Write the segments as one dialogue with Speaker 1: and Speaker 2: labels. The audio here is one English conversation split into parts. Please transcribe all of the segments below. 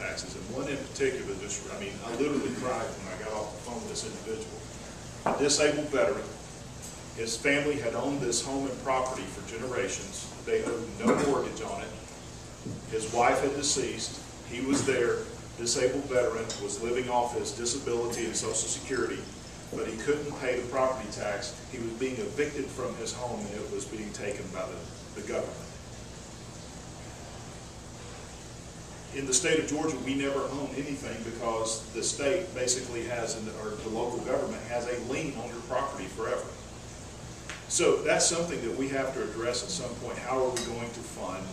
Speaker 1: taxes, and one in particular, just, I mean, I literally cried when I got off the phone with this individual. A disabled veteran. His family had owned this home and property for generations. They owed no mortgage on it. His wife had deceased. He was there. Disabled veteran was living off his disability and Social Security, but he couldn't pay the property tax. He was being evicted from his home, and it was being taken by the government. In the state of Georgia, we never own anything because the state basically has, or the local government has a lien on your property forever. So that's something that we have to address at some point. How are we going to fund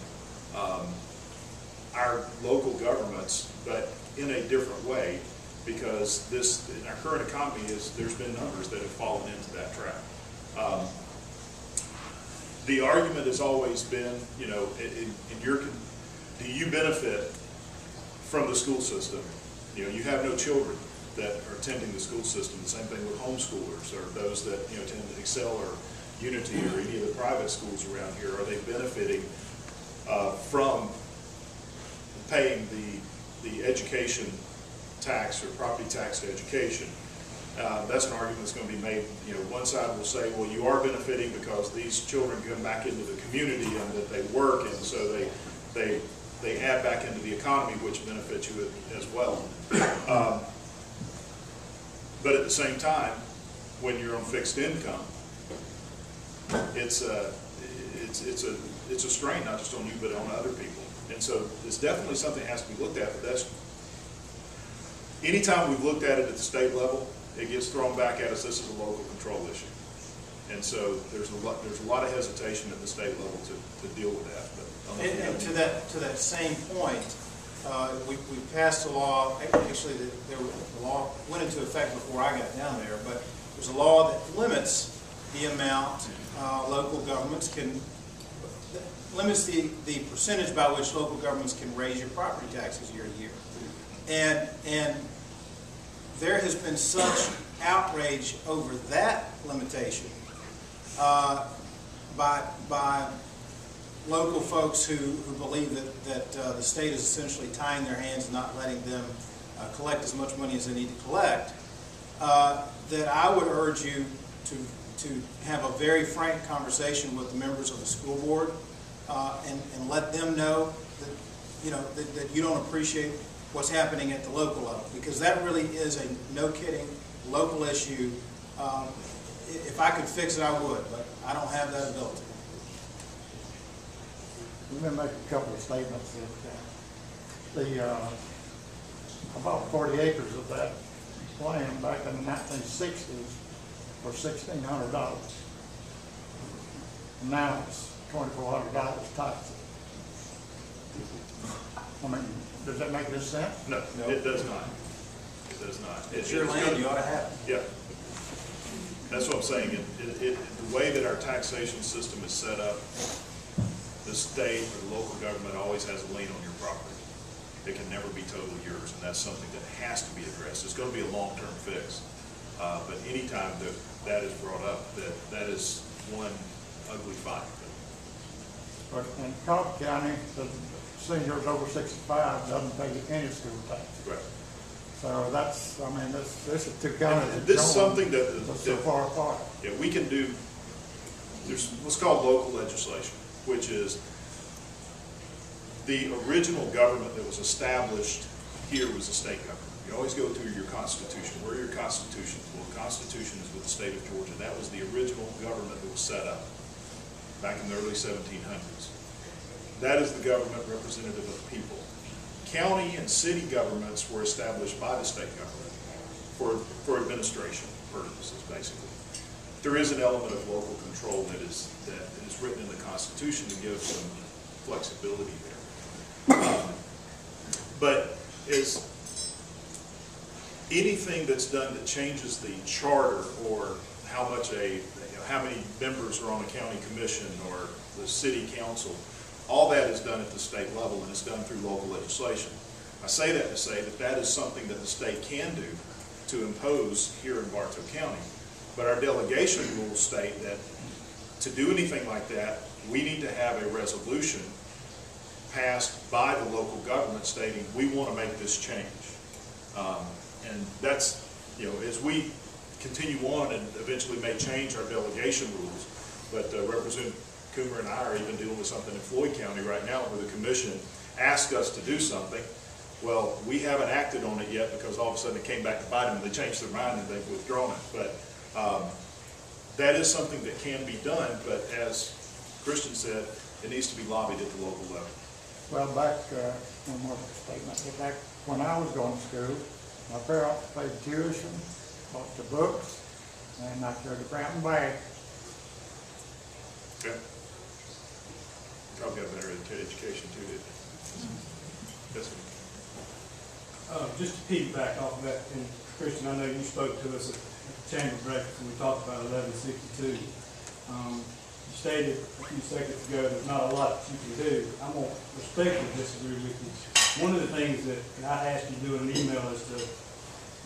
Speaker 1: our local governments, but in a different way? Because this, in our current economy, there's been numbers that have fallen into that trap. The argument has always been, you know, do you benefit from the school system? You know, you have no children that are attending the school system. The same thing with homeschoolers or those that, you know, attend Excel or Unity or any of the private schools around here. Are they benefiting from paying the education tax or property tax to education? That's an argument that's going to be made. You know, one side will say, well, you are benefiting because these children come back into the community and that they work, and so they add back into the economy, which benefits you as well. But at the same time, when you're on fixed income, it's a strain not just on you but on other people. And so it's definitely something that has to be looked at. But that's, anytime we've looked at it at the state level, it gets thrown back at us. This is a local control issue. And so there's a lot of hesitation at the state level to deal with that. But
Speaker 2: and to that same point, we passed a law. Actually, the law went into effect before I got down there, but there's a law that limits the amount local governments can, limits the percentage by which local governments can raise your property taxes year to year. And there has been such outrage over that limitation by local folks who believe that the state is essentially tying their hands and not letting them collect as much money as they need to collect, that I would urge you to have a very frank conversation with the members of the school board and let them know that, you know, that you don't appreciate what's happening at the local level, because that really is a no-kidding local issue. If I could fix it, I would, but I don't have that ability.
Speaker 3: Let me make a couple of statements. About 40 acres of that land back in the 1960s for $1,600. Now it's $2,400 tax. I mean, does that make any sense?
Speaker 1: no, it does not. It does not.
Speaker 2: It's your land, you ought to have it.
Speaker 1: Yeah. That's what I'm saying. The way that our taxation system is set up, the state or the local government always has a lien on your property. It can never be totally yours, and that's something that has to be addressed. It's going to be a long-term fix. But anytime that is brought up, that is one ugly fight.
Speaker 3: But in Cobb County, the seniors over 65 doesn't pay any school tax.
Speaker 1: Right.
Speaker 3: So that's, I mean, this is two counties.
Speaker 1: This is something that
Speaker 3: so far apart.
Speaker 1: Yeah, we can do. There's what's called local legislation, which is the original government that was established here was the state government. You always go through your Constitution. Where are your constitutions? Well, the Constitution is with the state of Georgia. That was the original government that was set up back in the early 1700s. That is the government representative of the people. County and city governments were established by the state government for administration purposes, basically. There is an element of local control that is written in the Constitution to give some flexibility there. But is anything that's done that changes the charter or how much how many members are on the county commission or the city council, all that is done at the state level, and it's done through local legislation. I say that to say that is something that the state can do to impose here in Bartow County. But our delegation rules state that to do anything like that, we need to have a resolution passed by the local government stating, we want to make this change. And that's, as we continue on and eventually may change our delegation rules, but Representative Coomer and I are even dealing with something in Floyd County right now where the commission asked us to do something. Well, we haven't acted on it yet because all of a sudden it came back to bite them and they changed their mind and they've withdrawn it. But that is something that can be done, but as Christian said, it needs to be lobbied at the local level.
Speaker 3: Well, back, one more statement, back when I was going to school, my parents paid tuition, bought the books, and I carried a brown bag.
Speaker 1: Okay. Probably got a better education too, didn't you? Yes, sir.
Speaker 4: Just to piggyback off of that, and Christian, I know you spoke to us at the chamber breakfast and we talked about 1162. You stated a few seconds ago there's not a lot that you can do. I'm going to respectfully disagree with you. One of the things that I asked you to do in an email is to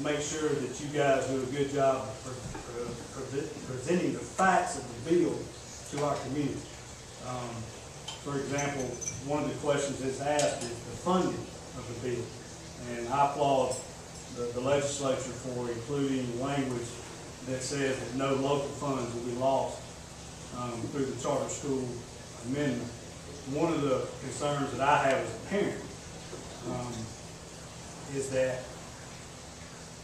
Speaker 4: make sure that you guys do a good job of presenting the facts of the bill to our community. For example, one of the questions that's asked is the funding of the bill. And I applaud the legislature for including language that says that no local funds will be lost through the charter school amendment. One of the concerns that I have as a parent is that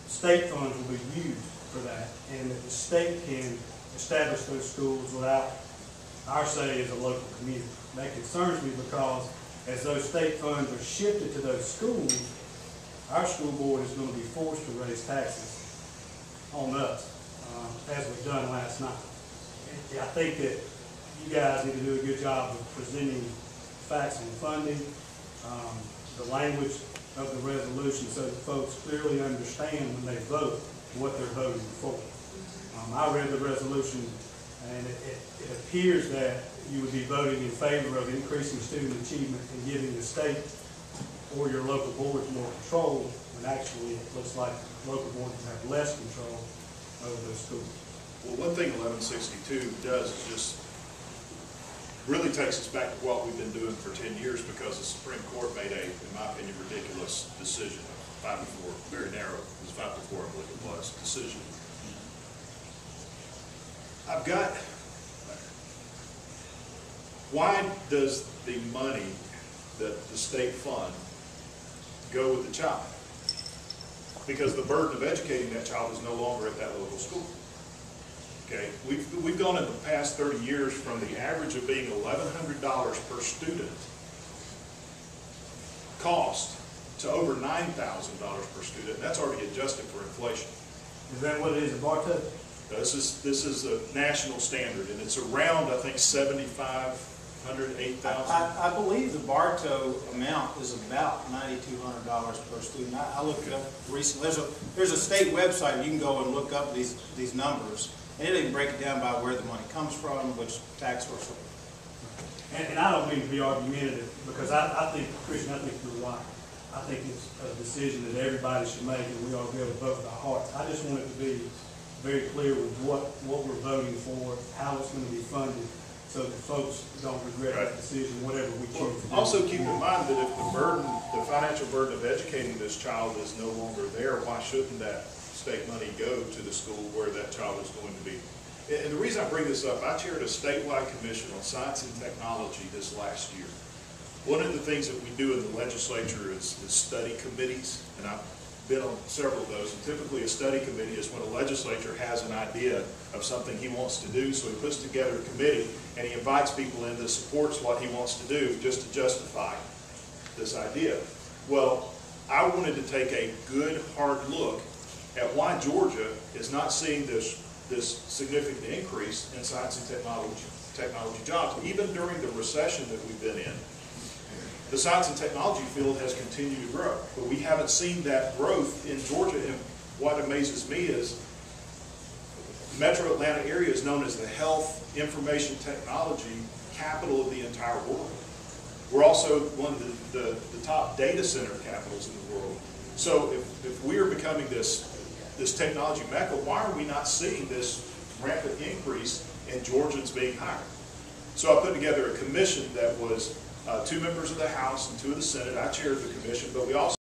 Speaker 4: state funds will be used for that, and that the state can establish those schools without our say as a local community. That concerns me because as those state funds are shifted to those schools, our school board is going to be forced to raise taxes on us, as we've done last night. I think that you guys need to do a good job of presenting facts on funding, the language of the resolution, so that folks clearly understand when they vote what they're voting for. I read the resolution, and it appears that you would be voting in favor of increasing student achievement and giving the state or your local boards more control, when actually it looks like local boards have less control over those schools.
Speaker 1: Well, one thing 1162 does is just really takes us back to what we've been doing for 10 years because the Supreme Court made a, in my opinion, ridiculous decision. 5-4, very narrow, it was 5-4, I believe it was, decision. I've got, why does the money that the state fund go with the child? Because the burden of educating that child is no longer at that local school. Okay, we've gone in the past 30 years from the average of being $1,100 per student cost to over $9,000 per student. And that's already adjusted for inflation.
Speaker 4: Is that what it is at Bartow?
Speaker 1: This is a national standard, and it's around, I think, $7,500, $8,000.
Speaker 2: I believe the Bartow amount is about $9,200 per student. I looked it up recently. There's a state website you can go and look up these numbers, and it even break it down by where the money comes from, which tax source.
Speaker 4: And I don't mean to be argumentative, because I think, Christian, I think you're right. I think it's a decision that everybody should make, and we ought to be able to vote with our hearts. I just want it to be very clear with what we're voting for, how it's going to be funded, so that folks don't regret that decision, whatever we choose to do.
Speaker 1: Also keep in mind that if the financial burden of educating this child is no longer there, why shouldn't that state money go to the school where that child is going to be? And the reason I bring this up, I chaired a statewide commission on science and technology this last year. One of the things that we do in the legislature is study committees, and I've been on several of those. And typically a study committee is when a legislature has an idea of something he wants to do, so he puts together a committee and he invites people in that supports what he wants to do just to justify this idea. Well, I wanted to take a good hard look at why Georgia is not seeing this significant increase in science and technology jobs, even during the recession that we've been in. The science and technology field has continued to grow, but we haven't seen that growth in Georgia. And what amazes me is Metro Atlanta area is known as the health information technology capital of the entire world. We're also one of the top data center capitals in the world. So if we are becoming this technology mecca, why are we not seeing this rampant increase in Georgians being hired? So I put together a commission that was 2 members of the House and 2 of the Senate. I chaired the commission, but we also